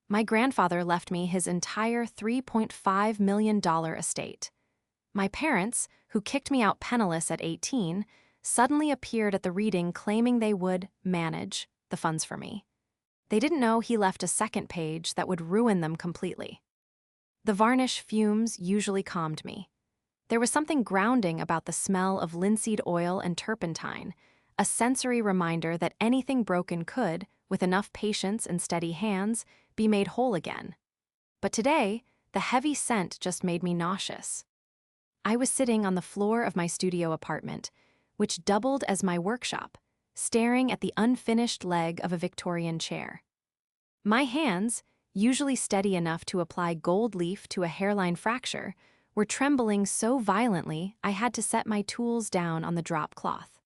My grandfather left me his entire $3.5 million estate. My parents, who kicked me out penniless at 18, suddenly appeared at the reading claiming they would manage the funds for me. They didn't know he left a second page that would ruin them completely. The varnish fumes usually calmed me. There was something grounding about the smell of linseed oil and turpentine, a sensory reminder that anything broken could, with enough patience and steady hands, be made whole again. But today, the heavy scent just made me nauseous. I was sitting on the floor of my studio apartment, which doubled as my workshop, staring at the unfinished leg of a Victorian chair. My hands, usually steady enough to apply gold leaf to a hairline fracture, were trembling so violently I had to set my tools down on the drop cloth.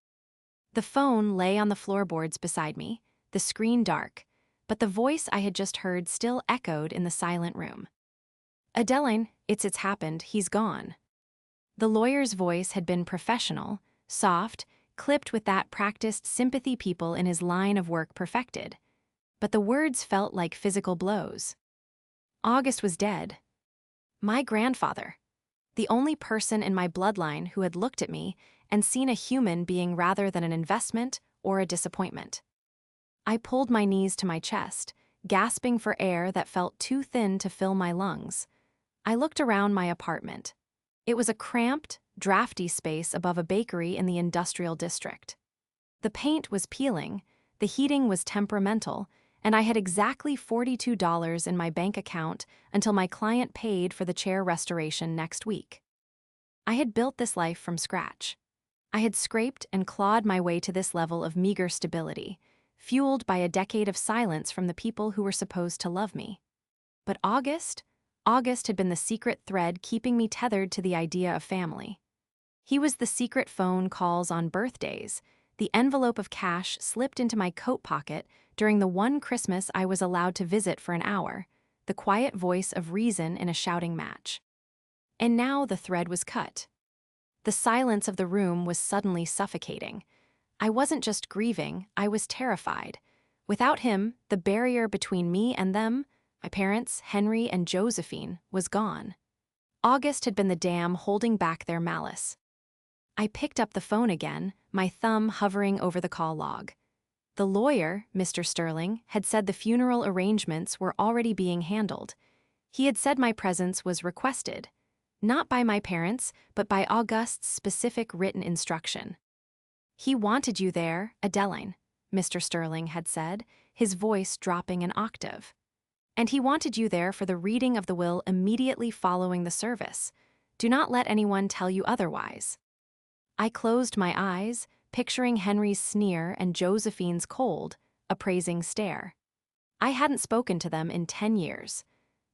The phone lay on the floorboards beside me, the screen dark, but the voice I had just heard still echoed in the silent room. "Adeline, it's happened, he's gone." The lawyer's voice had been professional, soft, clipped with that practiced sympathy people in his line of work perfected. But the words felt like physical blows. August was dead. My grandfather. The only person in my bloodline who had looked at me and seen a human being rather than an investment or a disappointment. I pulled my knees to my chest, gasping for air that felt too thin to fill my lungs. I looked around my apartment. It was a cramped, drafty space above a bakery in the industrial district. The paint was peeling, the heating was temperamental, and I had exactly $42 in my bank account until my client paid for the chair restoration next week. I had built this life from scratch. I had scraped and clawed my way to this level of meager stability, fueled by a decade of silence from the people who were supposed to love me. But August had been the secret thread keeping me tethered to the idea of family. He was the secret phone calls on birthdays, the envelope of cash slipped into my coat pocket during the one Christmas I was allowed to visit for an hour, the quiet voice of reason in a shouting match. And now the thread was cut. The silence of the room was suddenly suffocating. I wasn't just grieving, I was terrified. Without him, the barrier between me and them, my parents, Henry and Josephine, was gone. August had been the dam holding back their malice. I picked up the phone again, my thumb hovering over the call log. The lawyer, Mr. Sterling, had said the funeral arrangements were already being handled. He had said my presence was requested, not by my parents, but by August's specific written instruction. "He wanted you there, Adeline," Mr. Sterling had said, his voice dropping an octave. "And he wanted you there for the reading of the will immediately following the service. Do not let anyone tell you otherwise." I closed my eyes, picturing Henry's sneer and Josephine's cold, appraising stare. I hadn't spoken to them in 10 years.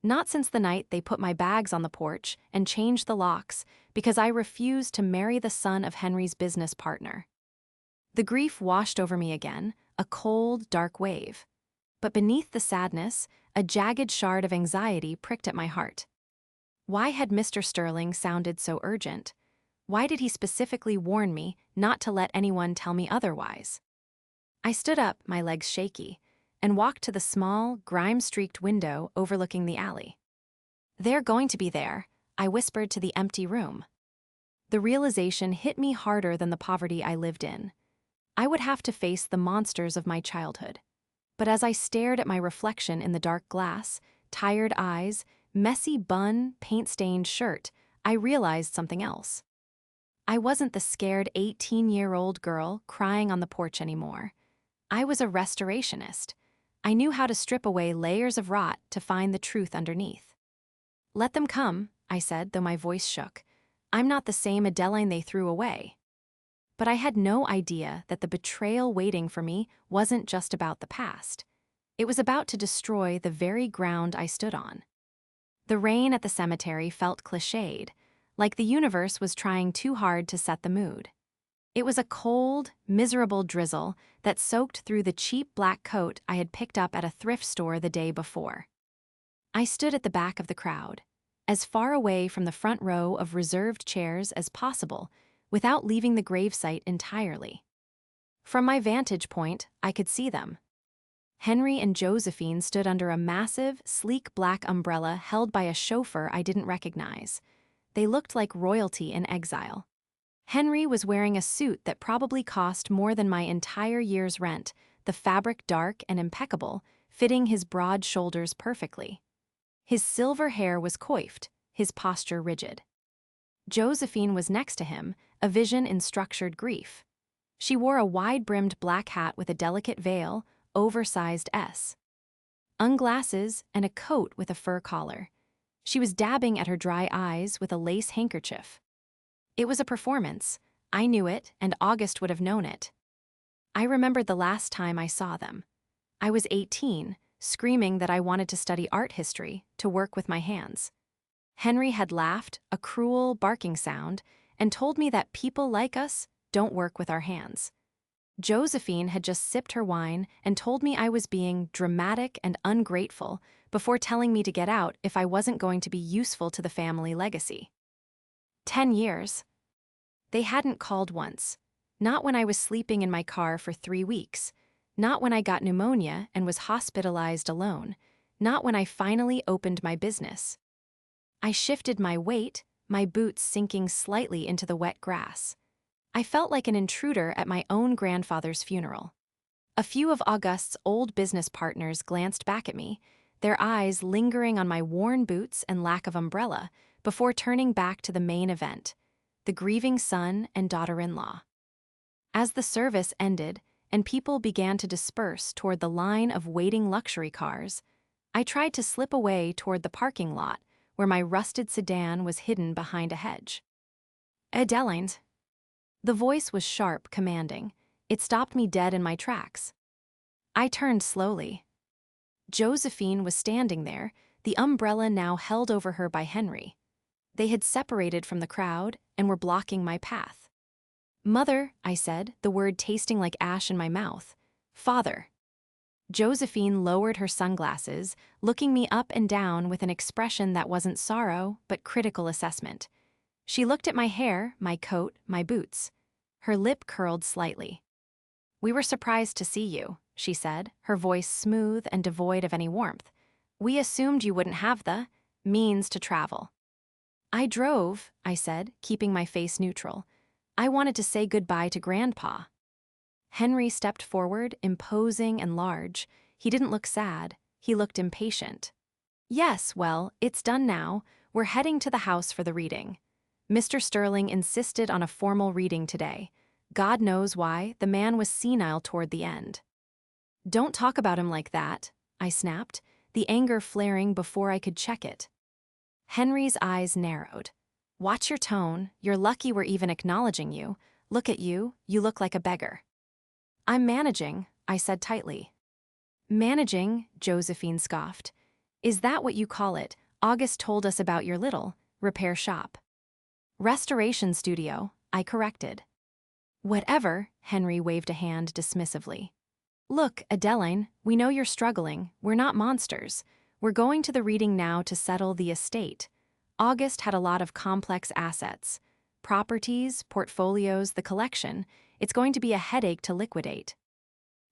Not since the night they put my bags on the porch and changed the locks because I refused to marry the son of Henry's business partner. The grief washed over me again, a cold, dark wave. But beneath the sadness, a jagged shard of anxiety pricked at my heart. Why had Mr. Sterling sounded so urgent? Why did he specifically warn me not to let anyone tell me otherwise? I stood up, my legs shaky, and walked to the small, grime-streaked window overlooking the alley. "They're going to be there," I whispered to the empty room. The realization hit me harder than the poverty I lived in. I would have to face the monsters of my childhood. But as I stared at my reflection in the dark glass, tired eyes, messy bun, paint-stained shirt, I realized something else. I wasn't the scared 18-year-old girl crying on the porch anymore. I was a restorationist. I knew how to strip away layers of rot to find the truth underneath. "Let them come," I said, though my voice shook. "I'm not the same Adeline they threw away." But I had no idea that the betrayal waiting for me wasn't just about the past. It was about to destroy the very ground I stood on. The rain at the cemetery felt cliched, like the universe was trying too hard to set the mood. It was a cold, miserable drizzle that soaked through the cheap black coat I had picked up at a thrift store the day before. I stood at the back of the crowd, as far away from the front row of reserved chairs as possible, without leaving the gravesite entirely. From my vantage point, I could see them. Henry and Josephine stood under a massive, sleek black umbrella held by a chauffeur I didn't recognize. They looked like royalty in exile. Henry was wearing a suit that probably cost more than my entire year's rent, the fabric dark and impeccable, fitting his broad shoulders perfectly. His silver hair was coiffed, his posture rigid. Josephine was next to him, a vision in structured grief. She wore a wide-brimmed black hat with a delicate veil, oversized S. Unglasses, and a coat with a fur collar. She was dabbing at her dry eyes with a lace handkerchief. It was a performance. I knew it, and August would have known it. I remembered the last time I saw them. I was 18, screaming that I wanted to study art history, to work with my hands. Henry had laughed, a cruel, barking sound, and told me that people like us don't work with our hands. Josephine had just sipped her wine and told me I was being dramatic and ungrateful before telling me to get out if I wasn't going to be useful to the family legacy. 10 years. They hadn't called once. Not when I was sleeping in my car for 3 weeks. Not when I got pneumonia and was hospitalized alone. Not when I finally opened my business. I shifted my weight, my boots sinking slightly into the wet grass. I felt like an intruder at my own grandfather's funeral. A few of August's old business partners glanced back at me, their eyes lingering on my worn boots and lack of umbrella, before turning back to the main event, the grieving son and daughter-in-law. As the service ended and people began to disperse toward the line of waiting luxury cars, I tried to slip away toward the parking lot where my rusted sedan was hidden behind a hedge. Adeline. The voice was sharp, commanding. It stopped me dead in my tracks. I turned slowly. Josephine was standing there, the umbrella now held over her by Henry. They had separated from the crowd and were blocking my path. "Mother," I said, the word tasting like ash in my mouth. "Father." Josephine lowered her sunglasses, looking me up and down with an expression that wasn't sorrow, but critical assessment. She looked at my hair, my coat, my boots. Her lip curled slightly. "We were surprised to see you," she said, her voice smooth and devoid of any warmth. "We assumed you wouldn't have the means to travel." "I drove," I said, keeping my face neutral. "I wanted to say goodbye to Grandpa." Henry stepped forward, imposing and large. He didn't look sad. He looked impatient. "Yes, well, it's done now. We're heading to the house for the reading." Mr. Sterling insisted on a formal reading today. God knows why, the man was senile toward the end. "Don't talk about him like that," I snapped, the anger flaring before I could check it. Henry's eyes narrowed. "Watch your tone. You're lucky we're even acknowledging you. Look at you. You look like a beggar." "I'm managing," I said tightly. "Managing," Josephine scoffed. "Is that what you call it? August told us about your little repair shop." "Restoration studio," I corrected. "Whatever," Henry waved a hand dismissively. "Look, Adeline, we know you're struggling. We're not monsters. We're going to the reading now to settle the estate. August had a lot of complex assets. Properties, portfolios, the collection. It's going to be a headache to liquidate."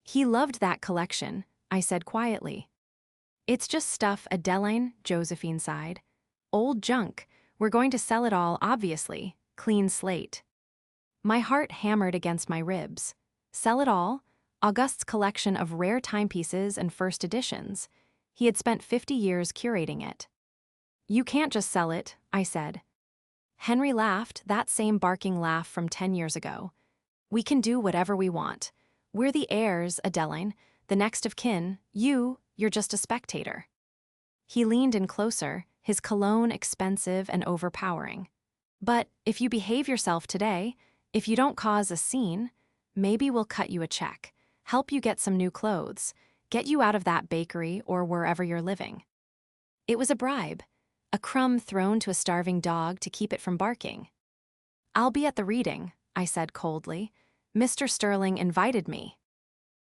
"He loved that collection," I said quietly. "It's just stuff, Adeline," Josephine sighed. "Old junk. We're going to sell it all, obviously. Clean slate." My heart hammered against my ribs. Sell it all? August's collection of rare timepieces and first editions. He had spent 50 years curating it. "You can't just sell it," I said. Henry laughed, that same barking laugh from 10 years ago. "We can do whatever we want. We're the heirs, Adeline, the next of kin. You're just a spectator." He leaned in closer, his cologne expensive and overpowering. "But if you behave yourself today, if you don't cause a scene, maybe we'll cut you a check, help you get some new clothes, get you out of that bakery or wherever you're living." It was a bribe, a crumb thrown to a starving dog to keep it from barking. "I'll be at the reading," I said coldly. "Mr. Sterling invited me."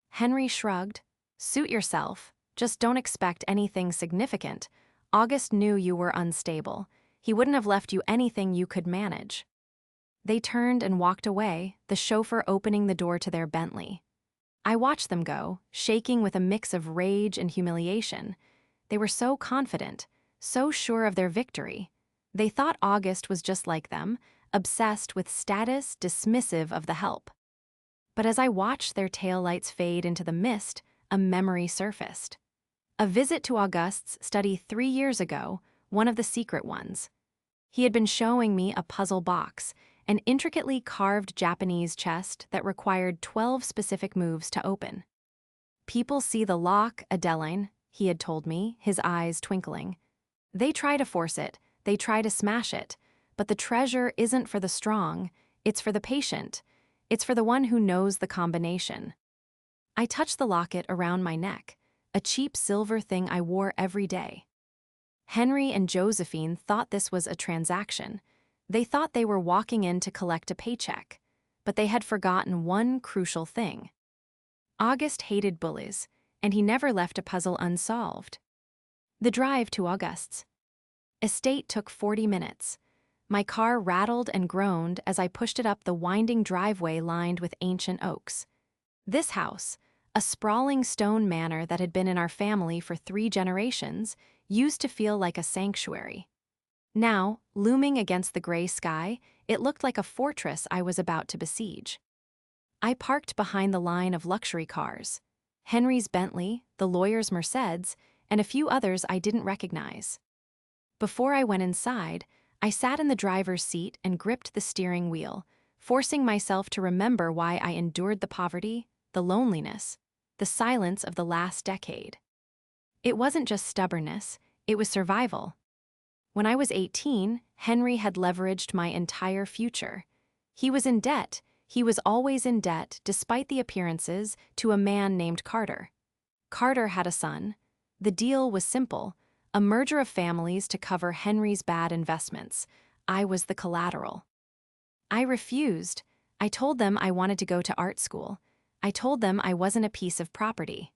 Henry shrugged. "Suit yourself. Just don't expect anything significant. August knew you were unstable. He wouldn't have left you anything you could manage." They turned and walked away, the chauffeur opening the door to their Bentley. I watched them go, shaking with a mix of rage and humiliation. They were so confident, so sure of their victory. They thought August was just like them, obsessed with status, dismissive of the help. But as I watched their taillights fade into the mist, a memory surfaced. A visit to August's study 3 years ago, one of the secret ones. He had been showing me a puzzle box, an intricately carved Japanese chest that required 12 specific moves to open. People see the lock, Adeline, he had told me, his eyes twinkling. They try to force it, they try to smash it, but the treasure isn't for the strong, it's for the patient. It's for the one who knows the combination. I touched the locket around my neck, a cheap silver thing I wore every day. Henry and Josephine thought this was a transaction. They thought they were walking in to collect a paycheck, but they had forgotten one crucial thing. August hated bullies, and he never left a puzzle unsolved. The drive to August's estate took 40 minutes. My car rattled and groaned as I pushed it up the winding driveway lined with ancient oaks. This house, a sprawling stone manor that had been in our family for 3 generations, used to feel like a sanctuary. Now, looming against the gray sky, it looked like a fortress I was about to besiege. I parked behind the line of luxury cars. Henry's Bentley, the lawyer's Mercedes, and a few others I didn't recognize. Before I went inside, I sat in the driver's seat and gripped the steering wheel, forcing myself to remember why I endured the poverty, the loneliness, the silence of the last decade. It wasn't just stubbornness, it was survival. When I was 18, Henry had leveraged my entire future. He was in debt. He was always in debt, despite the appearances, to a man named Carter. Carter had a son. The deal was simple: a merger of families to cover Henry's bad investments. I was the collateral. I refused. I told them I wanted to go to art school. I told them I wasn't a piece of property.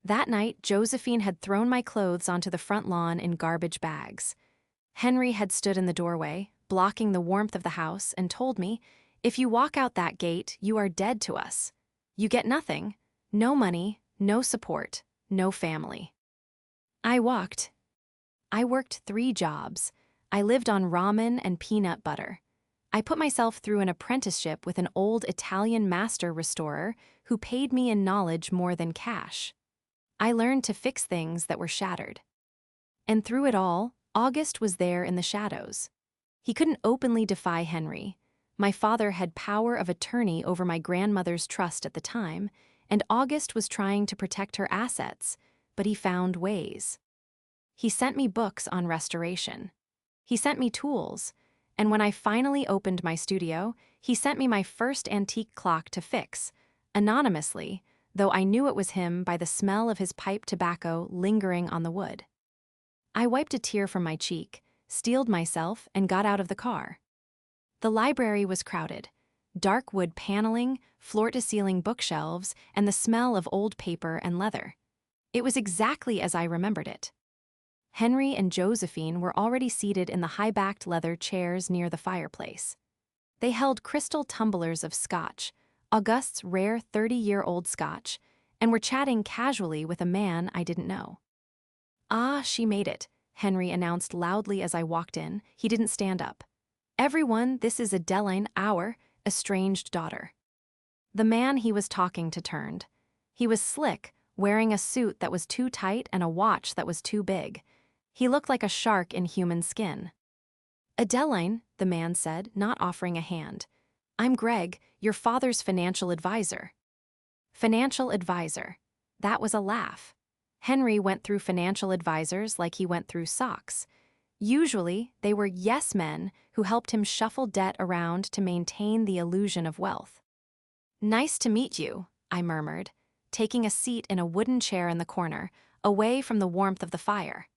That night, Josephine had thrown my clothes onto the front lawn in garbage bags. Henry had stood in the doorway, blocking the warmth of the house, and told me, "If you walk out that gate, you are dead to us. You get nothing. No money, no support, no family." I walked. I worked 3 jobs. I lived on ramen and peanut butter. I put myself through an apprenticeship with an old Italian master restorer who paid me in knowledge more than cash. I learned to fix things that were shattered. And through it all, August was there in the shadows. He couldn't openly defy Henry. My father had power of attorney over my grandmother's trust at the time, and August was trying to protect her assets, but he found ways. He sent me books on restoration. He sent me tools, and when I finally opened my studio, he sent me my first antique clock to fix, anonymously, though I knew it was him by the smell of his pipe tobacco lingering on the wood. I wiped a tear from my cheek, steeled myself, and got out of the car. The library was crowded. Dark wood paneling, floor-to-ceiling bookshelves, and the smell of old paper and leather. It was exactly as I remembered it. Henry and Josephine were already seated in the high-backed leather chairs near the fireplace. They held crystal tumblers of scotch, August's rare 30-year-old scotch, and were chatting casually with a man I didn't know. "Ah, she made it," Henry announced loudly as I walked in. He didn't stand up. "Everyone, this is Adeline, our estranged daughter." The man he was talking to turned. He was slick, wearing a suit that was too tight and a watch that was too big. He looked like a shark in human skin. "Adeline," the man said, not offering a hand. "I'm Greg, your father's financial advisor." Financial advisor. That was a laugh. Henry went through financial advisors like he went through socks. Usually, they were yes men who helped him shuffle debt around to maintain the illusion of wealth. "Nice to meet you," I murmured, taking a seat in a wooden chair in the corner, away from the warmth of the fire.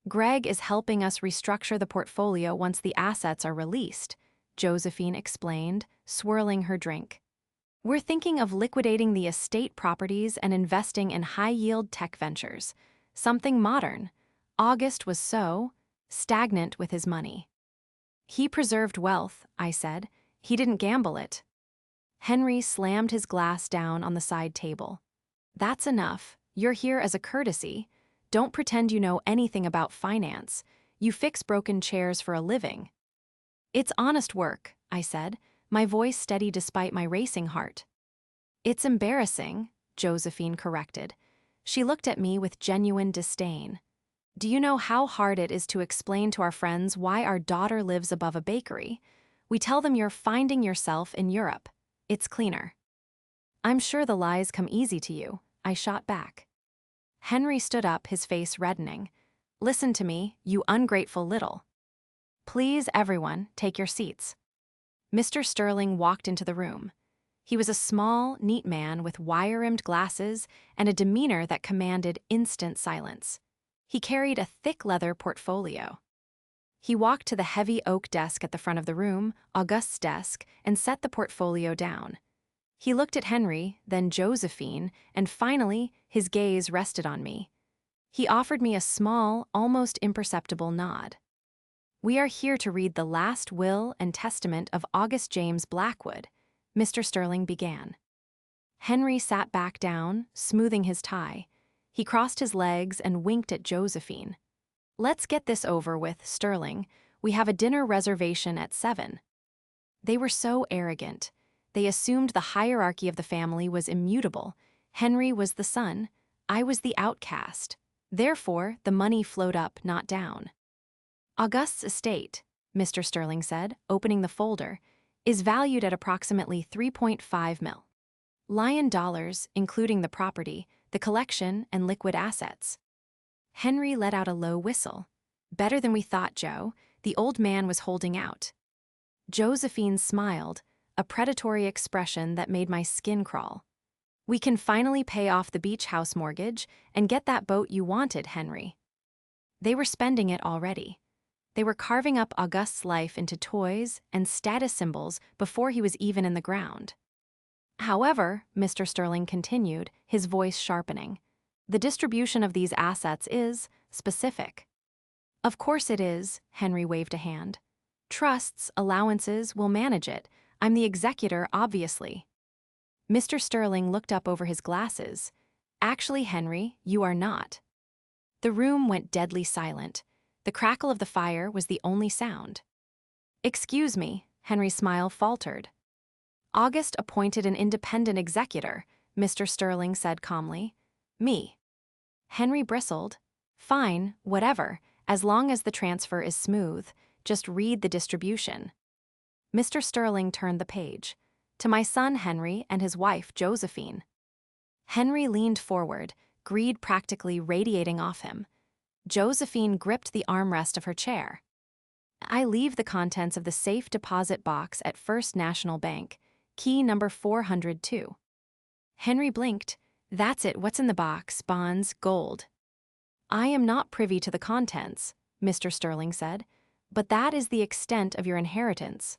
"Greg is helping us restructure the portfolio once the assets are released," Josephine explained, swirling her drink. "We're thinking of liquidating the estate properties and investing in high-yield tech ventures. Something modern. August was so stagnant with his money." "He preserved wealth," I said. "He didn't gamble it." Henry slammed his glass down on the side table. That's enough. You're here as a courtesy. Don't pretend you know anything about finance. You fix broken chairs for a living. It's honest work, I said, my voice steady despite my racing heart. It's embarrassing, Josephine corrected. She looked at me with genuine disdain. Do you know how hard it is to explain to our friends why our daughter lives above a bakery? We tell them you're finding yourself in Europe. It's cleaner. I'm sure the lies come easy to you, I shot back. Henry stood up, his face reddening. Listen to me, you ungrateful little. Please, everyone, take your seats. Mr. Sterling walked into the room. He was a small, neat man with wire-rimmed glasses and a demeanor that commanded instant silence. He carried a thick leather portfolio. He walked to the heavy oak desk at the front of the room, Auguste's desk, and set the portfolio down. He looked at Henry, then Josephine, and finally, his gaze rested on me. He offered me a small, almost imperceptible nod. We are here to read the last will and testament of August James Blackwood, Mr. Sterling began. Henry sat back down, smoothing his tie. He crossed his legs and winked at Josephine. Let's get this over with, Sterling. We have a dinner reservation at 7. They were so arrogant. They assumed the hierarchy of the family was immutable. Henry was the son. I was the outcast. Therefore, the money flowed up, not down. Auguste's estate, Mr. Sterling said, opening the folder, is valued at approximately 3.5 mil. Lion dollars, including the property, the collection, and liquid assets. Henry let out a low whistle. Better than we thought, Joe. The old man was holding out. Josephine smiled, a predatory expression that made my skin crawl. We can finally pay off the beach house mortgage and get that boat you wanted, Henry. They were spending it already. They were carving up Auguste's life into toys and status symbols before he was even in the ground. However, Mr. Sterling continued, his voice sharpening, the distribution of these assets is specific. Of course it is, Henry waved a hand. Trusts, allowances, will manage it. I'm the executor, obviously. Mr. Sterling looked up over his glasses. Actually, Henry, you are not. The room went deadly silent. The crackle of the fire was the only sound. Excuse me, Henry's smile faltered. August appointed an independent executor, Mr. Sterling said calmly. Me. Henry bristled. Fine, whatever, as long as the transfer is smooth. Just read the distribution. Mr. Sterling turned the page. To my son Henry and his wife Josephine. Henry leaned forward, greed practically radiating off him. Josephine gripped the armrest of her chair. I leave the contents of the safe deposit box at First National Bank, key number 402. Henry blinked. That's it, what's in the box, bonds, gold. I am not privy to the contents, Mr. Sterling said, but that is the extent of your inheritance.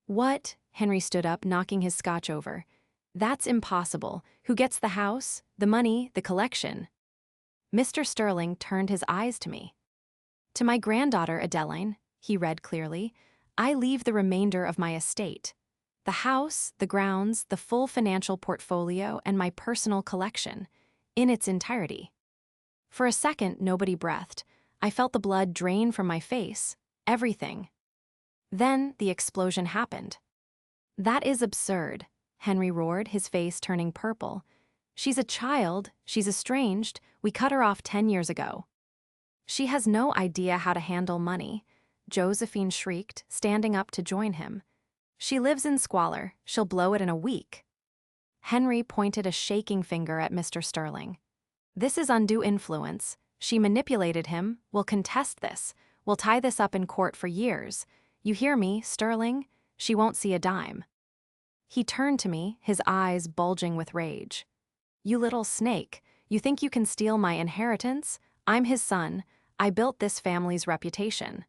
What? Henry stood up, knocking his scotch over. That's impossible. Who gets the house, the money, the collection? Mr. Sterling turned his eyes to me. To my granddaughter, Adeline, he read clearly, I leave the remainder of my estate. The house, the grounds, the full financial portfolio, and my personal collection, in its entirety. For a second, nobody breathed. I felt the blood drain from my face. Everything. Then the explosion happened. That is absurd, Henry roared, his face turning purple. She's a child, she's estranged, we cut her off 10 years ago. She has no idea how to handle money, Josephine shrieked, standing up to join him. She lives in squalor, she'll blow it in a week. Henry pointed a shaking finger at Mr. Sterling. This is undue influence. She manipulated him, we'll contest this, we'll tie this up in court for years. You hear me, Sterling? She won't see a dime. He turned to me, his eyes bulging with rage. You little snake, you think you can steal my inheritance? I'm his son. I built this family's reputation.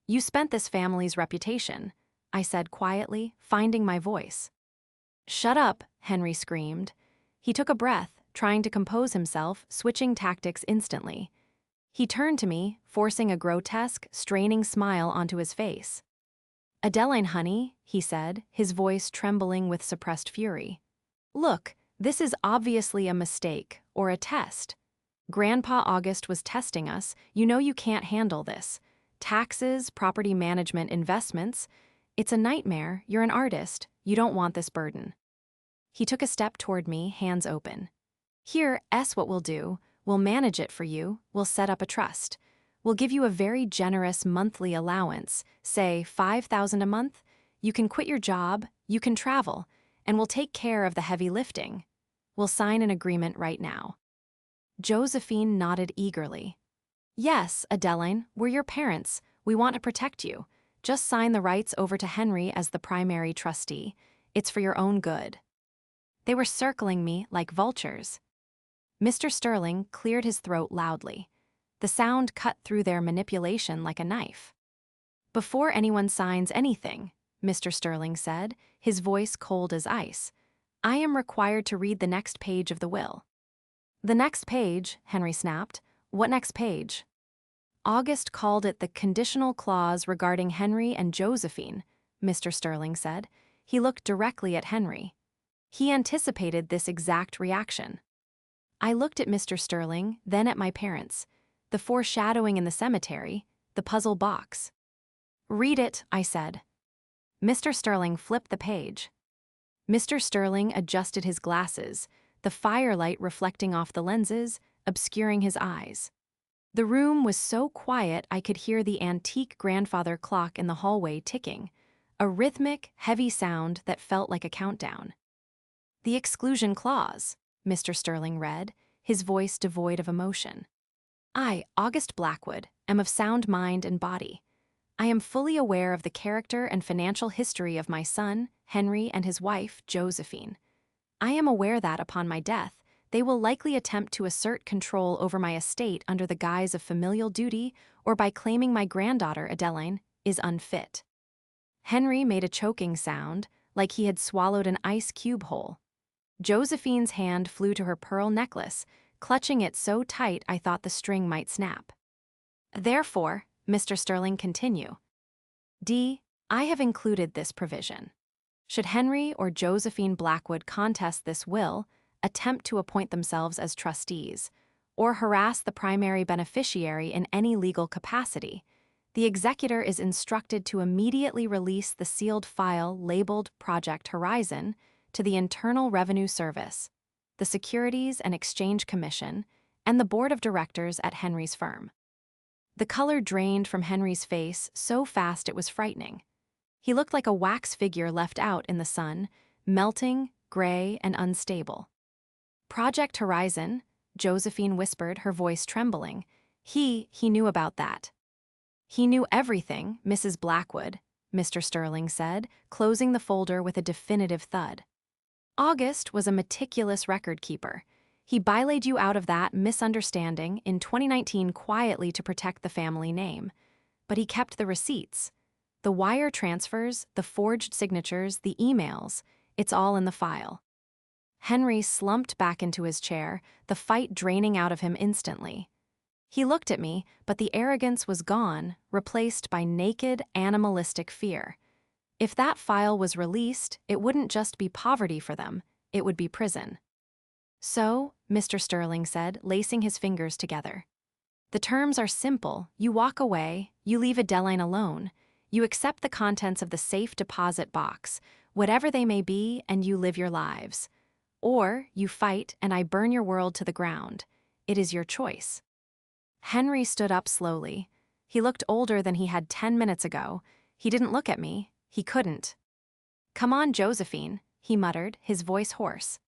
You spent this family's reputation, I said quietly, finding my voice. Shut up, Henry screamed. He took a breath, trying to compose himself, switching tactics instantly. He turned to me, forcing a grotesque, straining smile onto his face. Adeline, honey, he said, his voice trembling with suppressed fury. Look, this is obviously a mistake, or a test. Grandpa August was testing us. You know you can't handle this. Taxes, property management, investments. It's a nightmare. You're an artist. You don't want this burden. He took a step toward me, hands open. Here, what we'll do. We'll manage it for you. We'll set up a trust. We'll give you a very generous monthly allowance, say $5,000 a month. You can quit your job, you can travel, and we'll take care of the heavy lifting. We'll sign an agreement right now. Josephine nodded eagerly. Yes, Adeline, we're your parents. We want to protect you. Just sign the rights over to Henry as the primary trustee. It's for your own good. They were circling me like vultures. Mr. Sterling cleared his throat loudly. The sound cut through their manipulation like a knife. Before anyone signs anything, Mr. Sterling said, his voice cold as ice, I am required to read the next page of the will. The next page, Henry snapped. What next page? August called it the conditional clause regarding Henry and Josephine, Mr. Sterling said. He looked directly at Henry. He anticipated this exact reaction. I looked at Mr. Sterling, then at my parents. The foreshadowing in the cemetery, the puzzle box. Read it, I said. Mr. Sterling flipped the page. Mr. Sterling adjusted his glasses, the firelight reflecting off the lenses, obscuring his eyes. The room was so quiet I could hear the antique grandfather clock in the hallway ticking, a rhythmic, heavy sound that felt like a countdown. The exclusion clause, Mr. Sterling read, his voice devoid of emotion. I, August Blackwood, am of sound mind and body. I am fully aware of the character and financial history of my son, Henry, and his wife, Josephine. I am aware that, upon my death, they will likely attempt to assert control over my estate under the guise of familial duty or by claiming my granddaughter, Adeline, is unfit. Henry made a choking sound, like he had swallowed an ice cube whole. Josephine's hand flew to her pearl necklace, clutching it so tight I thought the string might snap. Therefore, Mr. Sterling continue. I have included this provision. Should Henry or Josephine Blackwood contest this will, attempt to appoint themselves as trustees, or harass the primary beneficiary in any legal capacity, the executor is instructed to immediately release the sealed file labeled Project Horizon to the Internal Revenue Service, the Securities and Exchange Commission, and the Board of Directors at Henry's firm. The color drained from Henry's face so fast it was frightening. He looked like a wax figure left out in the sun, melting, gray, and unstable. Project Horizon, Josephine whispered, her voice trembling. He knew about that. He knew everything, Mrs. Blackwood, Mr. Sterling said, closing the folder with a definitive thud. August was a meticulous record keeper. He bylaid you out of that misunderstanding in 2019 quietly to protect the family name. But he kept the receipts. The wire transfers, the forged signatures, the emails, it's all in the file. Henry slumped back into his chair, the fight draining out of him instantly. He looked at me, but the arrogance was gone, replaced by naked, animalistic fear. If that file was released, it wouldn't just be poverty for them, it would be prison. So, Mr. Sterling said, lacing his fingers together. The terms are simple. You walk away, you leave Adeline alone, you accept the contents of the safe deposit box, whatever they may be, and you live your lives. Or you fight and I burn your world to the ground. It is your choice. Henry stood up slowly. He looked older than he had 10 minutes ago. He didn't look at me. He couldn't. Come on, Josephine, he muttered, his voice hoarse.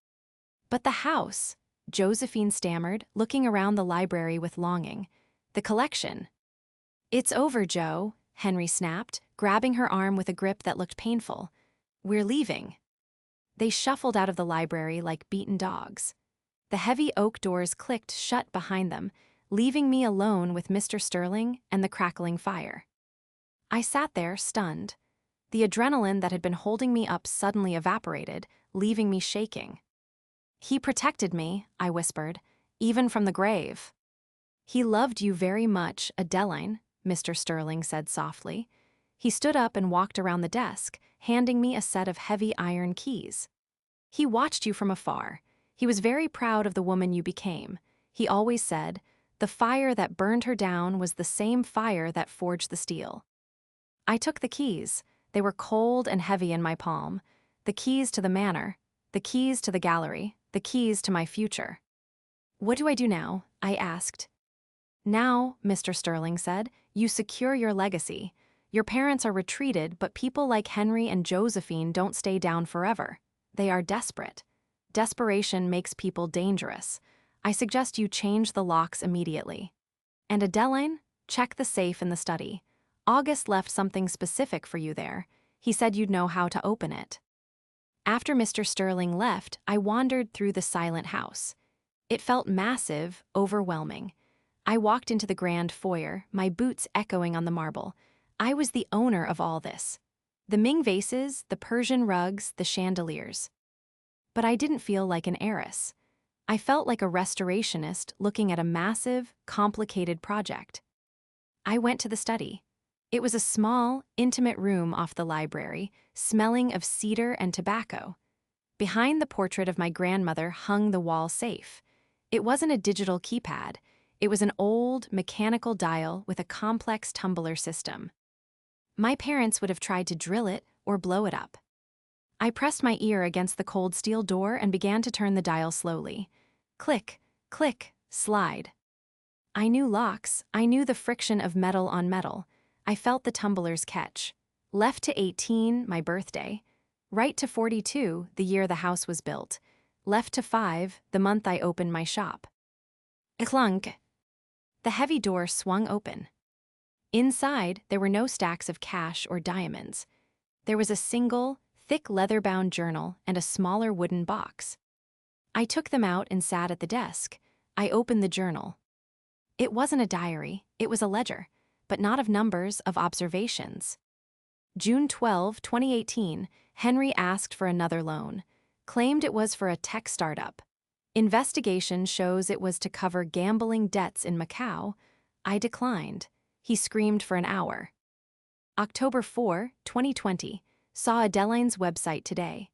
But the house, Josephine stammered, looking around the library with longing. The collection. It's over, Joe, Henry snapped, grabbing her arm with a grip that looked painful. We're leaving. They shuffled out of the library like beaten dogs. The heavy oak doors clicked shut behind them, leaving me alone with Mr. Sterling and the crackling fire. I sat there, stunned. The adrenaline that had been holding me up suddenly evaporated, leaving me shaking. He protected me, I whispered, even from the grave. He loved you very much, Adeline, Mr. Sterling said softly. He stood up and walked around the desk, handing me a set of heavy iron keys. He watched you from afar. He was very proud of the woman you became. He always said, "The fire that burned her down was the same fire that forged the steel." I took the keys. They were cold and heavy in my palm. The keys to the manor, the keys to the gallery, the keys to my future. "What do I do now?" I asked. "Now," Mr. Sterling said, "you secure your legacy. Your parents are retreated, but people like Henry and Josephine don't stay down forever. They are desperate. Desperation makes people dangerous. I suggest you change the locks immediately. And Adeline, check the safe in the study. August left something specific for you there. He said you'd know how to open it." After Mr. Sterling left, I wandered through the silent house. It felt massive, overwhelming. I walked into the grand foyer, my boots echoing on the marble. I was the owner of all this. The Ming vases, the Persian rugs, the chandeliers. But I didn't feel like an heiress. I felt like a restorationist looking at a massive, complicated project. I went to the study. It was a small, intimate room off the library, smelling of cedar and tobacco. Behind the portrait of my grandmother hung the wall safe. It wasn't a digital keypad. It was an old, mechanical dial with a complex tumbler system. My parents would have tried to drill it or blow it up. I pressed my ear against the cold steel door and began to turn the dial slowly. Click, click, slide. I knew locks. I knew the friction of metal on metal. I felt the tumblers catch. Left to 18, my birthday. Right to 42, the year the house was built. Left to 5, the month I opened my shop. Clunk. The heavy door swung open. Inside, there were no stacks of cash or diamonds. There was a single, thick leather-bound journal and a smaller wooden box. I took them out and sat at the desk. I opened the journal. It wasn't a diary, it was a ledger, but not of numbers, of observations. June 12, 2018, Henry asked for another loan. Claimed it was for a tech startup. Investigation shows it was to cover gambling debts in Macau. I declined. He screamed for an hour. October 4, 2020, saw Adeline's website today.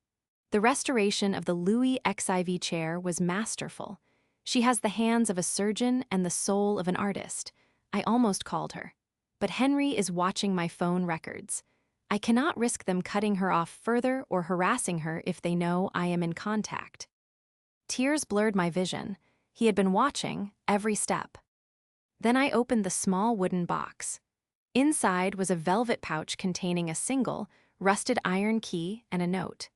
The restoration of the Louis XIV chair was masterful. She has the hands of a surgeon and the soul of an artist. I almost called her. But Henry is watching my phone records. I cannot risk them cutting her off further or harassing her if they know I am in contact. Tears blurred my vision. He had been watching every step. Then I opened the small wooden box. Inside was a velvet pouch containing a single, rusted iron key and a note.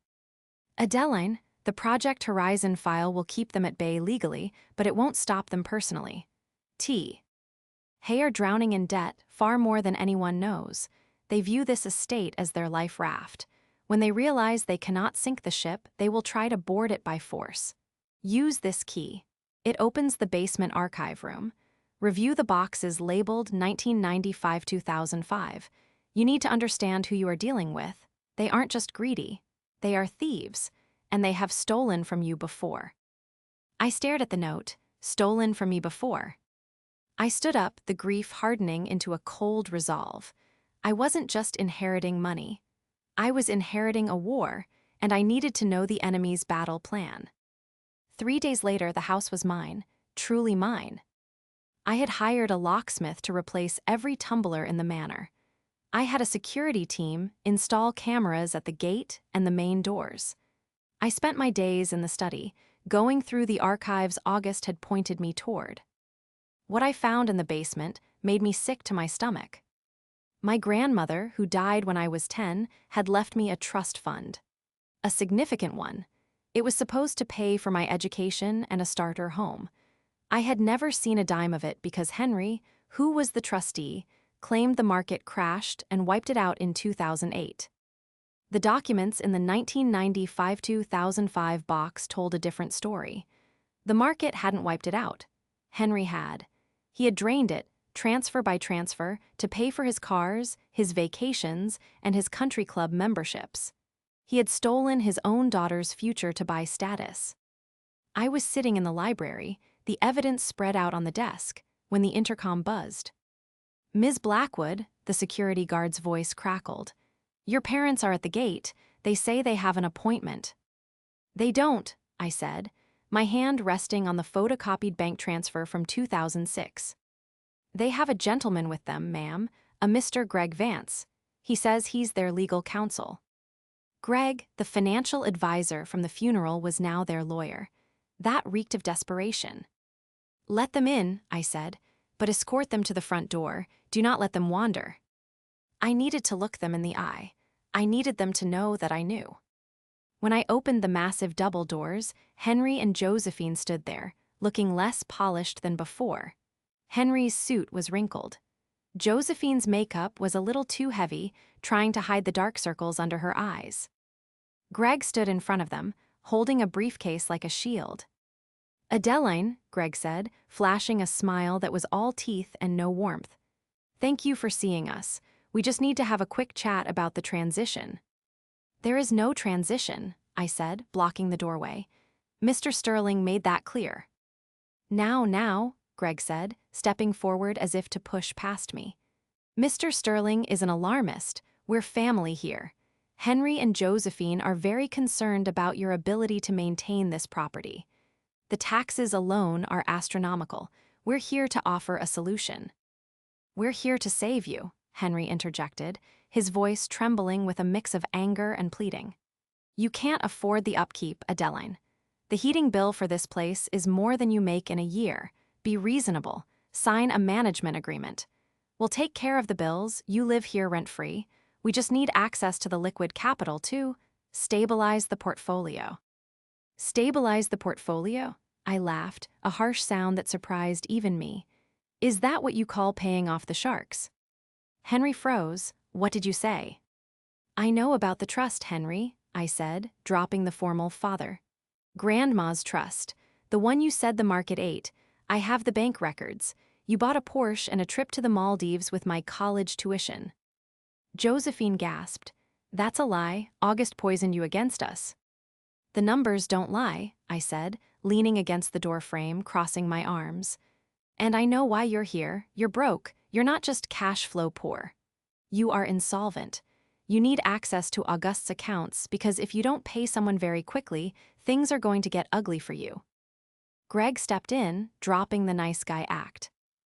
"Adeline, the Project Horizon file will keep them at bay legally, but it won't stop them personally. T. Hay are drowning in debt far more than anyone knows. They view this estate as their life raft. When they realize they cannot sink the ship, they will try to board it by force. Use this key. It opens the basement archive room. Review the boxes labeled 1995-2005. You need to understand who you are dealing with. They aren't just greedy. They are thieves, and they have stolen from you before." I stared at the note, "Stolen from me before." I stood up, the grief hardening into a cold resolve. I wasn't just inheriting money. I was inheriting a war, and I needed to know the enemy's battle plan. 3 days later, the house was mine, truly mine. I had hired a locksmith to replace every tumbler in the manor. I had a security team install cameras at the gate and the main doors. I spent my days in the study, going through the archives August had pointed me toward. What I found in the basement made me sick to my stomach. My grandmother, who died when I was 10, had left me a trust fund. A significant one. It was supposed to pay for my education and a starter home. I had never seen a dime of it because Henry, who was the trustee, claimed the market crashed and wiped it out in 2008. The documents in the 1995-2005 box told a different story. The market hadn't wiped it out. Henry had. He had drained it, transfer by transfer, to pay for his cars, his vacations, and his country club memberships. He had stolen his own daughter's future to buy status. I was sitting in the library, the evidence spread out on the desk, when the intercom buzzed. "Ms. Blackwood," the the security guard's voice crackled. Your parents are at the gate. They say they have an appointment. They don't, I said, my hand resting on the photocopied bank transfer from 2006. They have a gentleman with them, ma'am, a Mr. Greg Vance. He says he's their legal counsel. Greg, the financial advisor from the funeral, was now their lawyer. That reeked of desperation. Let them in, I said, but escort them to the front door. Do not let them wander. I needed to look them in the eye. I needed them to know that I knew. When I opened the massive double doors, Henry and Josephine stood there, looking less polished than before. Henry's suit was wrinkled. Josephine's makeup was a little too heavy, trying to hide the dark circles under her eyes. Greg stood in front of them, holding a briefcase like a shield. Adeline, Greg said, flashing a smile that was all teeth and no warmth. Thank you for seeing us. We just need to have a quick chat about the transition. There is no transition, I said, blocking the doorway. Mr. Sterling made that clear. Now, Greg said, stepping forward as if to push past me. Mr. Sterling is an alarmist. We're family here. Henry and Josephine are very concerned about your ability to maintain this property. The taxes alone are astronomical. We're here to offer a solution. We're here to save you, Henry interjected, his voice trembling with a mix of anger and pleading. You can't afford the upkeep, Adeline. The heating bill for this place is more than you make in a year. Be reasonable. Sign a management agreement. We'll take care of the bills. You live here rent-free. We just need access to the liquid capital to stabilize the portfolio. Stabilize the portfolio? I laughed, a harsh sound that surprised even me. Is that what you call paying off the sharks? Henry froze. What did you say? I know about the trust, Henry, I said, dropping the formal father. Grandma's trust, the one you said the market ate. I have the bank records. You bought a Porsche and a trip to the Maldives with my college tuition. Josephine gasped. That's a lie. August poisoned you against us. The numbers don't lie, I said, leaning against the door frame, crossing my arms. And I know why you're here. You're broke. You're not just cash flow poor. You are insolvent. You need access to August's accounts because if you don't pay someone very quickly, things are going to get ugly for you. Greg stepped in, dropping the nice guy act.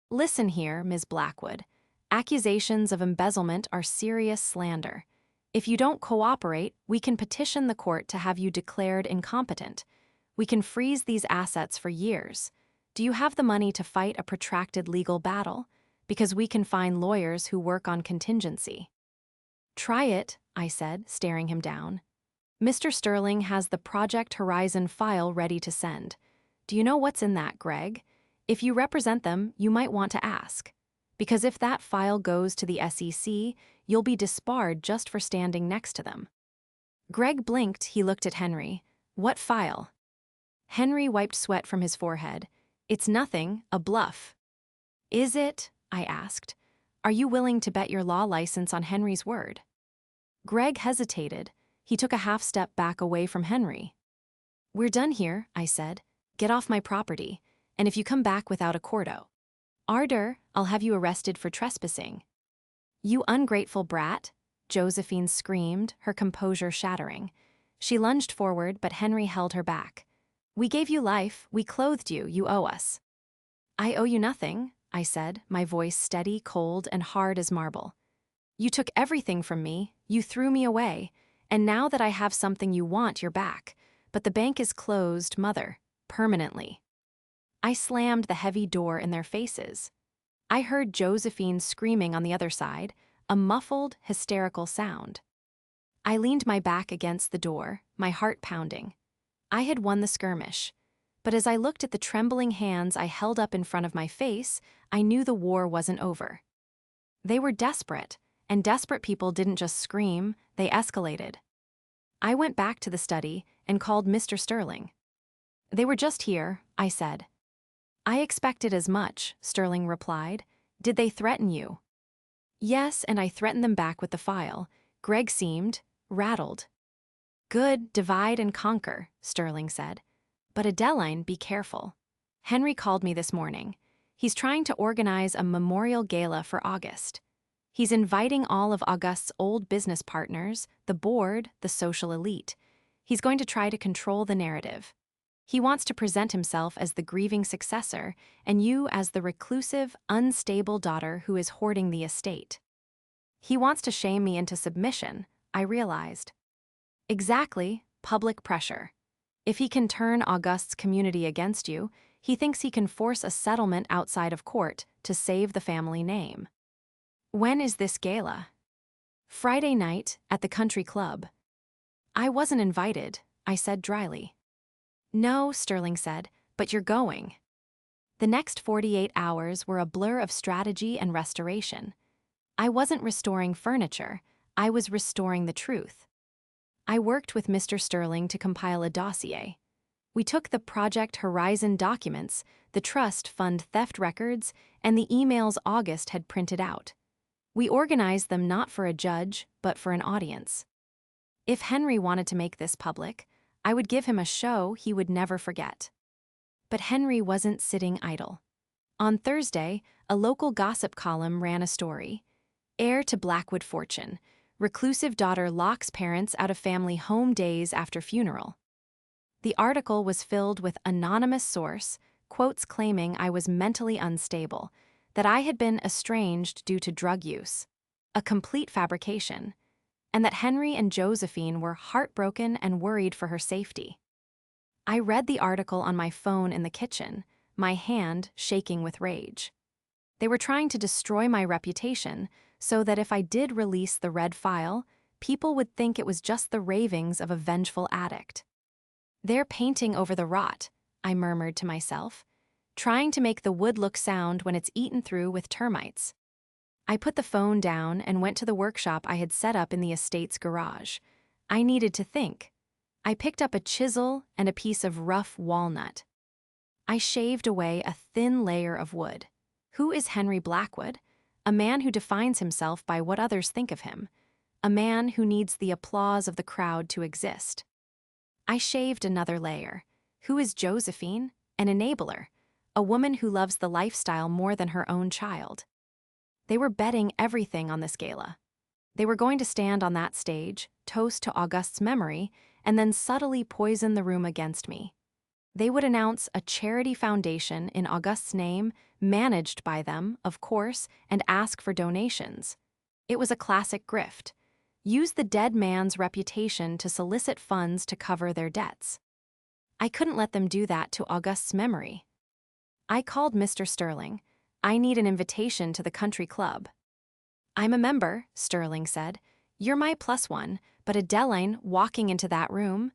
Listen here, Ms. Blackwood. Accusations of embezzlement are serious slander. If you don't cooperate, we can petition the court to have you declared incompetent. We can freeze these assets for years. Do you have the money to fight a protracted legal battle? Because we can find lawyers who work on contingency. Try it, I said, staring him down. Mr. Sterling has the Project Horizon file ready to send. Do you know what's in that, Greg? If you represent them, you might want to ask. Because if that file goes to the SEC, you'll be disbarred just for standing next to them. Greg blinked. He looked at Henry. What file? Henry wiped sweat from his forehead. It's nothing, a bluff. Is it? I asked. Are you willing to bet your law license on Henry's word? Greg hesitated. He took a half step back away from Henry. We're done here, I said. Get off my property, and if you come back without a quarto order, I'll have you arrested for trespassing. You ungrateful brat, Josephine screamed, her composure shattering. She lunged forward, but Henry held her back. We gave you life, we clothed you, you owe us. I owe you nothing, I said, my voice steady, cold, and hard as marble. You took everything from me, you threw me away, and now that I have something you want, you're back. But the bank is closed, mother. Permanently. I slammed the heavy door in their faces. I heard Josephine screaming on the other side, a muffled, hysterical sound. I leaned my back against the door, my heart pounding. I had won the skirmish, but as I looked at the trembling hands I held up in front of my face, I knew the war wasn't over. They were desperate, and desperate people didn't just scream, they escalated. I went back to the study and called Mr. Sterling. They were just here, I said. I expected as much, Sterling replied. Did they threaten you? Yes, and I threatened them back with the file. Greg seemed rattled. Good, divide and conquer, Sterling said. But Adeline, be careful. Henry called me this morning. He's trying to organize a memorial gala for August. He's inviting all of August's old business partners, the board, the social elite. He's going to try to control the narrative. He wants to present himself as the grieving successor, and you as the reclusive, unstable daughter who is hoarding the estate. He wants to shame me into submission, I realized. Exactly, public pressure. If he can turn Auguste's community against you, he thinks he can force a settlement outside of court to save the family name. When is this gala? Friday night, at the country club. I wasn't invited, I said dryly. No, Sterling said, but you're going. The next 48 hours were a blur of strategy and restoration. I wasn't restoring furniture, I was restoring the truth. I worked with Mr. Sterling to compile a dossier. We took the Project Horizon documents, the trust fund theft records, and the emails August had printed out. We organized them not for a judge, but for an audience. If Henry wanted to make this public, I would give him a show he would never forget. But Henry wasn't sitting idle. On Thursday, a local gossip column ran a story. Heir to Blackwood fortune, reclusive daughter locks parents out of family home days after funeral. The article was filled with anonymous source, quotes claiming I was mentally unstable, that I had been estranged due to drug use, a complete fabrication, and that Henry and Josephine were heartbroken and worried for her safety. I read the article on my phone in the kitchen, my hand shaking with rage. They were trying to destroy my reputation so that if I did release the red file, people would think it was just the ravings of a vengeful addict. They're painting over the rot, I murmured to myself, trying to make the wood look sound when it's eaten through with termites. I put the phone down and went to the workshop I had set up in the estate's garage. I needed to think. I picked up a chisel and a piece of rough walnut. I shaved away a thin layer of wood. Who is Henry Blackwood? A man who defines himself by what others think of him. A man who needs the applause of the crowd to exist. I shaved another layer. Who is Josephine? An enabler. A woman who loves the lifestyle more than her own child. They were betting everything on this gala. They were going to stand on that stage, toast to Auguste's memory, and then subtly poison the room against me. They would announce a charity foundation in Auguste's name, managed by them, of course, and ask for donations. It was a classic grift. Use the dead man's reputation to solicit funds to cover their debts. I couldn't let them do that to Auguste's memory. I called Mr. Sterling. I need an invitation to the country club. I'm a member, Sterling said. You're my +1, but Adeline walking into that room?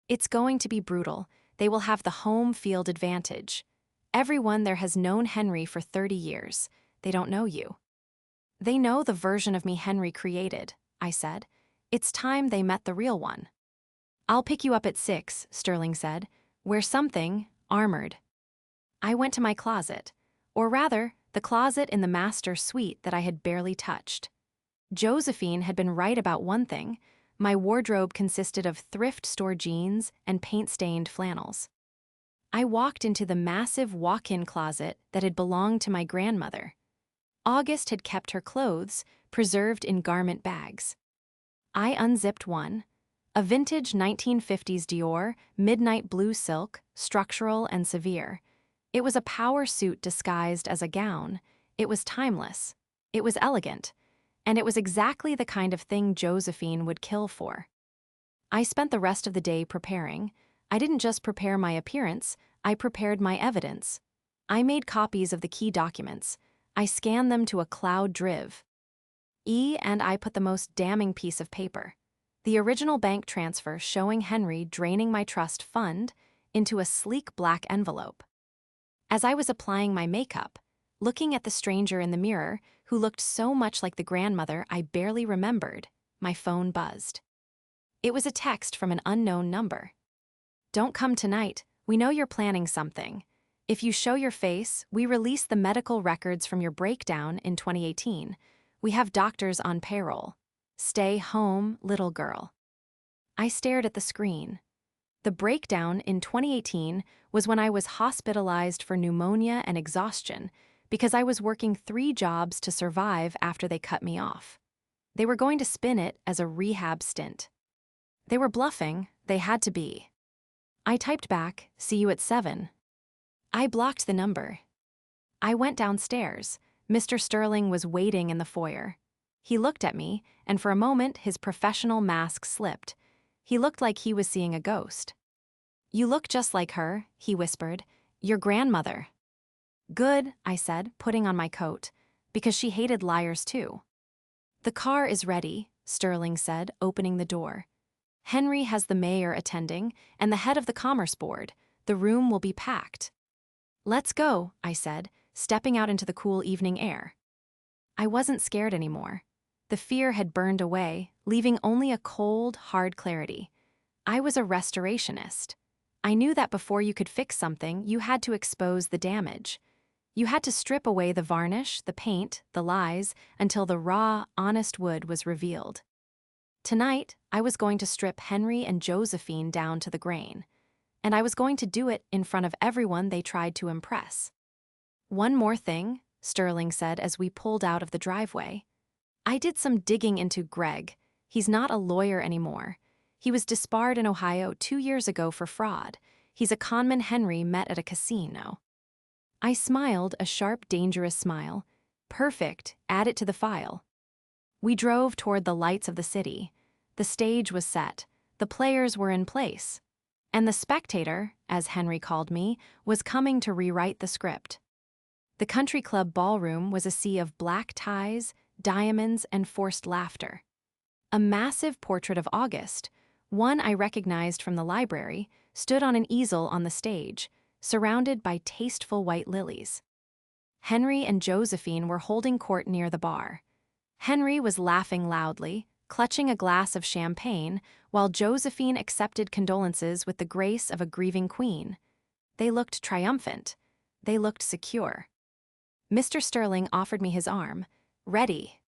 It's going to be brutal. They will have the home field advantage. Everyone there has known Henry for 30 years. They don't know you. They know the version of me Henry created, I said. It's time they met the real one. I'll pick you up at 6, Sterling said. Wear something, armored. I went to my closet, or rather, the closet in the master suite that I had barely touched. Josephine had been right about one thing. My wardrobe consisted of thrift store jeans and paint-stained flannels. I walked into the massive walk-in closet that had belonged to my grandmother. August had kept her clothes, preserved in garment bags. I unzipped one, a vintage 1950s Dior, midnight blue silk, structural and severe. It was a power suit disguised as a gown. It was timeless. It was elegant. And it was exactly the kind of thing Josephine would kill for. I spent the rest of the day preparing. I didn't just prepare my appearance, I prepared my evidence. I made copies of the key documents. I scanned them to a cloud drive. And I put the most damning piece of paper. The original bank transfer showing Henry draining my trust fund into a sleek black envelope. As I was applying my makeup, looking at the stranger in the mirror, who looked so much like the grandmother I barely remembered, my phone buzzed. It was a text from an unknown number. Don't come tonight, we know you're planning something. If you show your face, we release the medical records from your breakdown in 2018. We have doctors on payroll. Stay home, little girl. I stared at the screen. The breakdown in 2018 was when I was hospitalized for pneumonia and exhaustion, because I was working 3 jobs to survive after they cut me off. They were going to spin it as a rehab stint. They were bluffing, they had to be. I typed back, "See you at 7." I blocked the number. I went downstairs. Mr. Sterling was waiting in the foyer. He looked at me, and for a moment his professional mask slipped. He looked like he was seeing a ghost. "You look just like her," he whispered. "Your grandmother." "Good," I said, putting on my coat, because she hated liars too. "The car is ready," Sterling said, opening the door. "Henry has the mayor attending and the head of the Commerce Board. The room will be packed." "Let's go," I said, stepping out into the cool evening air. I wasn't scared anymore. The fear had burned away, leaving only a cold, hard clarity. I was a restorationist. I knew that before you could fix something, you had to expose the damage. You had to strip away the varnish, the paint, the lies, until the raw, honest wood was revealed. Tonight, I was going to strip Henry and Josephine down to the grain. And I was going to do it in front of everyone they tried to impress. "One more thing," Sterling said as we pulled out of the driveway. "I did some digging into Greg. He's not a lawyer anymore. He was disbarred in Ohio 2 years ago for fraud. He's a conman Henry met at a casino." I smiled, a sharp, dangerous smile. "Perfect, add it to the file." We drove toward the lights of the city. The stage was set. The players were in place. And the spectator, as Henry called me, was coming to rewrite the script. The country club ballroom was a sea of black ties, diamonds, and forced laughter. A massive portrait of August, one I recognized from the library, stood on an easel on the stage, surrounded by tasteful white lilies. Henry and Josephine were holding court near the bar. Henry was laughing loudly, clutching a glass of champagne, while Josephine accepted condolences with the grace of a grieving queen. They looked triumphant. They looked secure. Mr. Sterling offered me his arm. "Ready."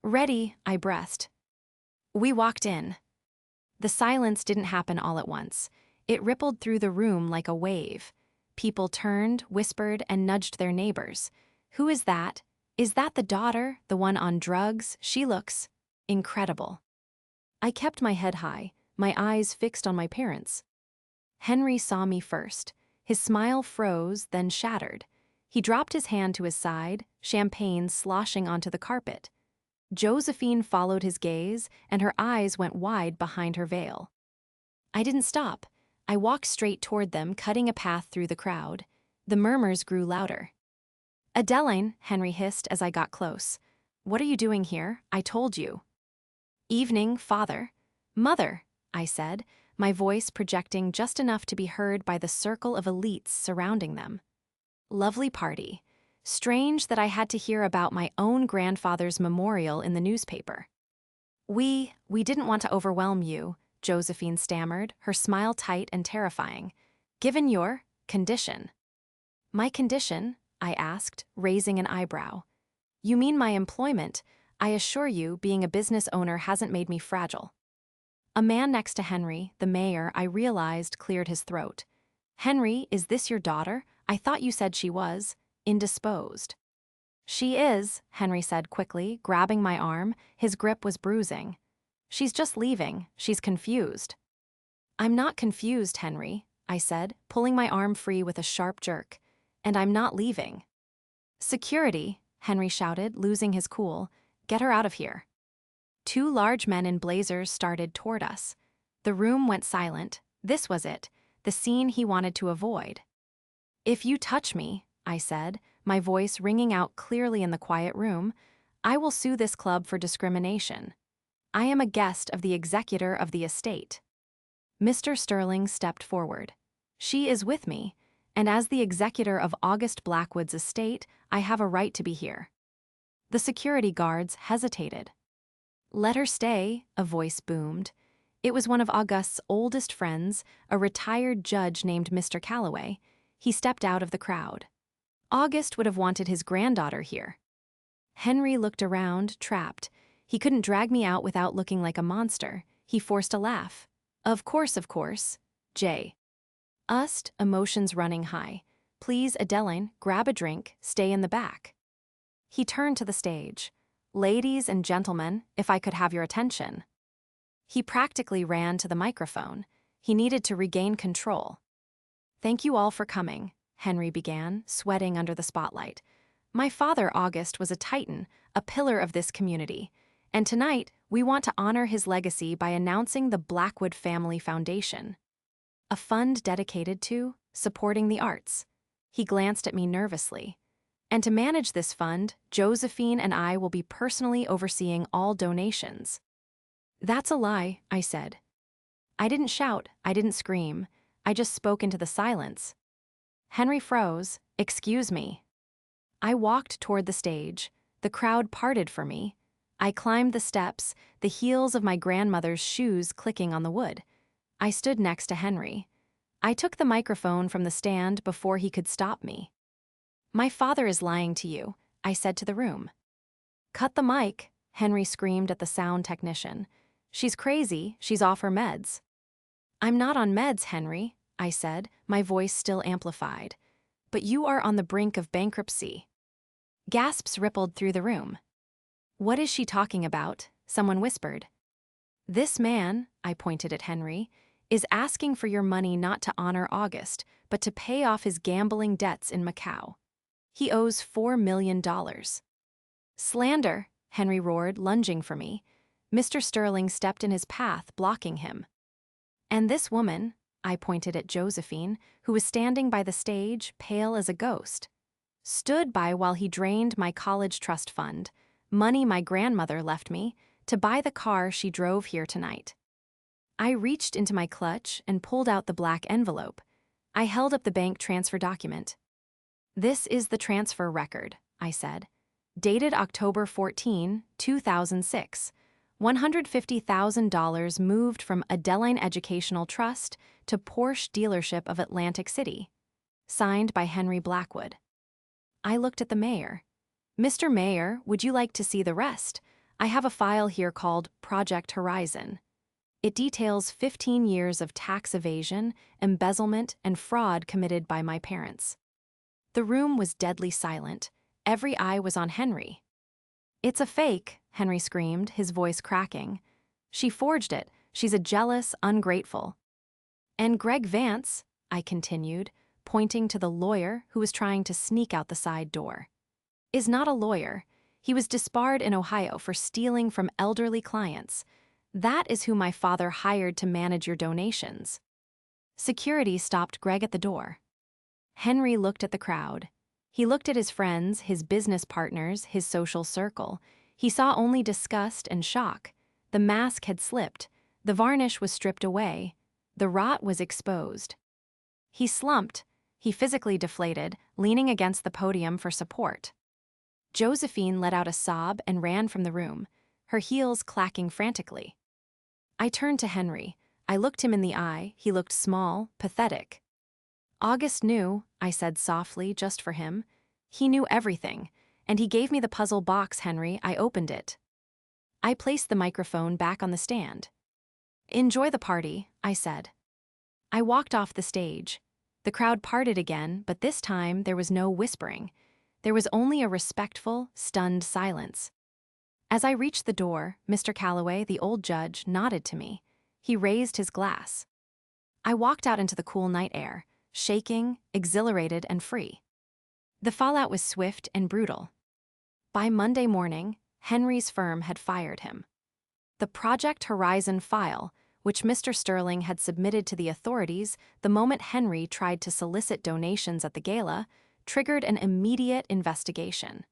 "Ready," I breathed. We walked in. The silence didn't happen all at once. It rippled through the room like a wave. People turned, whispered, and nudged their neighbors. "Who is that? Is that the daughter, the one on drugs? She looks incredible." I kept my head high, my eyes fixed on my parents. Henry saw me first. His smile froze, then shattered. He dropped his hand to his side, champagne sloshing onto the carpet. Josephine followed his gaze, and her eyes went wide behind her veil. I didn't stop. I walked straight toward them, cutting a path through the crowd. The murmurs grew louder. "Adeline," Henry hissed as I got close. "What are you doing here? I told you." "Evening, father." "Mother," I said, my voice projecting just enough to be heard by the circle of elites surrounding them. Lovely party. Strange that I had to hear about my own grandfather's memorial in the newspaper. We didn't want to overwhelm you," Josephine stammered, her smile tight and terrifying. "Given your condition." "My condition?" I asked, raising an eyebrow. "You mean my employment? I assure you, being a business owner hasn't made me fragile." A man next to Henry, the mayor, I realized cleared his throat. "Henry, is this your daughter? I thought you said she was indisposed." "She is," Henry said quickly, grabbing my arm. His grip was bruising. "She's just leaving. She's confused." "I'm not confused, Henry," I said, pulling my arm free with a sharp jerk. "And I'm not leaving." "Security," Henry shouted, losing his cool. "Get her out of here." 2 large men in blazers started toward us. The room went silent. This was it, the scene he wanted to avoid. "If you touch me," I said, my voice ringing out clearly in the quiet room, "I will sue this club for discrimination. I am a guest of the executor of the estate." Mr. Sterling stepped forward. "She is with me, and as the executor of August Blackwood's estate, I have a right to be here." The security guards hesitated. "Let her stay," a voice boomed. It was one of August's oldest friends, a retired judge named Mr. Calloway. He stepped out of the crowd. August would have wanted his granddaughter here. Henry looked around, trapped. He couldn't drag me out without looking like a monster. He forced a laugh. Of course, Jay." Emotions running high. Please, Adeline, grab a drink, stay in the back. He turned to the stage. Ladies and gentlemen, if I could have your attention. He practically ran to the microphone. He needed to regain control. Thank you all for coming, Henry began, sweating under the spotlight. My father, August, was a titan, a pillar of this community. And tonight, we want to honor his legacy by announcing the Blackwood Family Foundation, a fund dedicated to supporting the arts. He glanced at me nervously. And to manage this fund, Josephine and I will be personally overseeing all donations. That's a lie, I said. I didn't shout, I didn't scream. I just spoke into the silence. Henry froze. Excuse me. I walked toward the stage. The crowd parted for me. I climbed the steps, the heels of my grandmother's shoes clicking on the wood. I stood next to Henry. I took the microphone from the stand before he could stop me. My father is lying to you, I said to the room. Cut the mic, Henry screamed at the sound technician. She's crazy, she's off her meds. I'm not on meds, Henry, I said, my voice still amplified. But you are on the brink of bankruptcy. Gasps rippled through the room. What is she talking about? Someone whispered. This man, I pointed at Henry, is asking for your money not to honor August, but to pay off his gambling debts in Macau. He owes $4 million. Slander, Henry roared, lunging for me. Mr. Sterling stepped in his path, blocking him. And this woman, I pointed at Josephine, who was standing by the stage, pale as a ghost, stood by while he drained my college trust fund, money my grandmother left me, to buy the car she drove here tonight. I reached into my clutch and pulled out the black envelope. I held up the bank transfer document. This is the transfer record, I said. Dated October 14, 2006. $150,000 moved from Adeline Educational Trust to Porsche dealership of Atlantic City. Signed by Henry Blackwood. I looked at the mayor. Mr. Mayor, would you like to see the rest? I have a file here called Project Horizon. It details 15 years of tax evasion, embezzlement, and fraud committed by my parents. The room was deadly silent. Every eye was on Henry. It's a fake, Henry screamed, his voice cracking. She forged it. She's a jealous, ungrateful. And Greg Vance, I continued, pointing to the lawyer who was trying to sneak out the side door, is not a lawyer. He was disbarred in Ohio for stealing from elderly clients. That is who my father hired to manage your donations. Security stopped Greg at the door. Henry looked at the crowd. He looked at his friends, his business partners, his social circle. He saw only disgust and shock. The mask had slipped. The varnish was stripped away. The rot was exposed. He slumped. He physically deflated, leaning against the podium for support. Josephine let out a sob and ran from the room, her heels clacking frantically. I turned to Henry. I looked him in the eye. He looked small, pathetic. August knew, I said softly, just for him. He knew everything, and he gave me the puzzle box, Henry. I opened it. I placed the microphone back on the stand. Enjoy the party, I said. I walked off the stage. The crowd parted again, but this time there was no whispering. There was only a respectful, stunned silence. As I reached the door, Mr. Calloway, the old judge, nodded to me. He raised his glass. I walked out into the cool night air, shaking, exhilarated, and free. The fallout was swift and brutal. By Monday morning, Henry's firm had fired him. The Project Horizon file, which Mr. Sterling had submitted to the authorities the moment Henry tried to solicit donations at the gala, triggered an immediate investigation.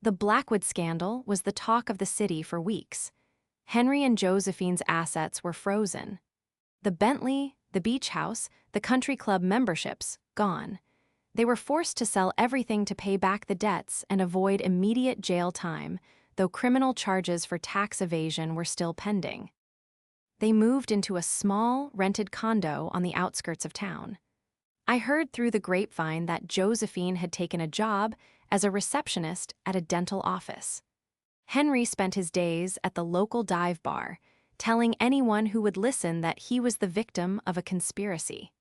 The Blackwood scandal was the talk of the city for weeks. Henry and Josephine's assets were frozen. The Bentley, the beach house, the country club memberships, gone. They were forced to sell everything to pay back the debts and avoid immediate jail time, though criminal charges for tax evasion were still pending. They moved into a small, rented condo on the outskirts of town. I heard through the grapevine that Josephine had taken a job as a receptionist at a dental office. Henry spent his days at the local dive bar, telling anyone who would listen that he was the victim of a conspiracy.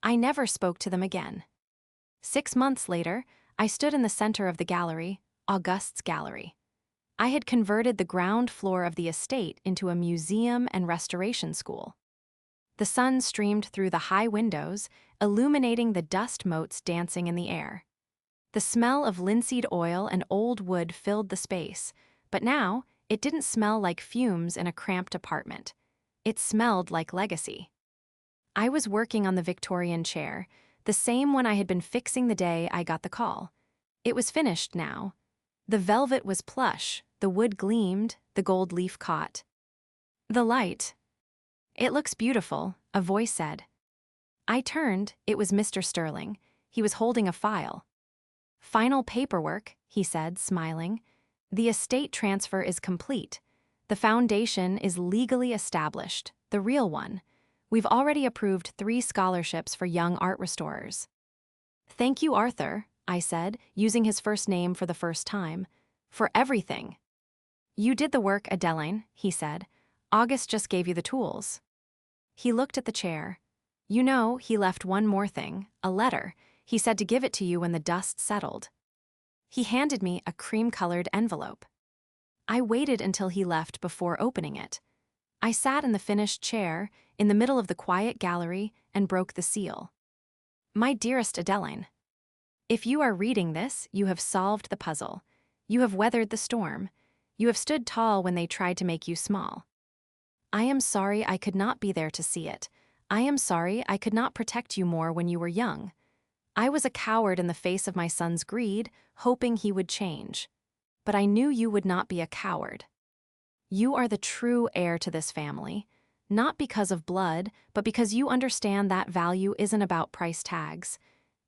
I never spoke to them again. 6 months later, I stood in the center of the gallery, Auguste's gallery. I had converted the ground floor of the estate into a museum and restoration school. The sun streamed through the high windows, illuminating the dust motes dancing in the air. The smell of linseed oil and old wood filled the space, but now it didn't smell like fumes in a cramped apartment. It smelled like legacy. I was working on the Victorian chair, the same one I had been fixing the day I got the call. It was finished now. The velvet was plush, the wood gleamed, the gold leaf caught. The light. "It looks beautiful," a voice said. I turned, it was Mr. Sterling. He was holding a file. "Final paperwork," he said, smiling. "The estate transfer is complete. The foundation is legally established, the real one. We've already approved 3 scholarships for young art restorers." "Thank you, Arthur," I said, using his first name for the first time, "for everything." "You did the work, Adeline," he said. "August just gave you the tools." He looked at the chair. "You know, he left one more thing, a letter. He said to give it to you when the dust settled." He handed me a cream-colored envelope. I waited until he left before opening it. I sat in the finished chair, in the middle of the quiet gallery, and broke the seal. "My dearest Adeline, if you are reading this, you have solved the puzzle. You have weathered the storm. You have stood tall when they tried to make you small. I am sorry I could not be there to see it. I am sorry I could not protect you more when you were young. I was a coward in the face of my son's greed, hoping he would change. But I knew you would not be a coward. You are the true heir to this family, not because of blood, but because you understand that value isn't about price tags.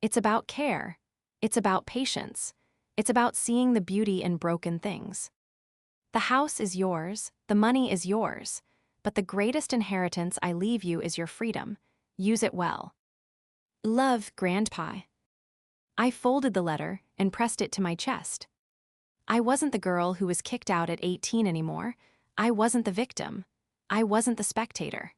It's about care. It's about patience. It's about seeing the beauty in broken things. The house is yours, the money is yours, but the greatest inheritance I leave you is your freedom. Use it well. Love, Grandpa." I folded the letter and pressed it to my chest. I wasn't the girl who was kicked out at 18 anymore. I wasn't the victim. I wasn't the spectator.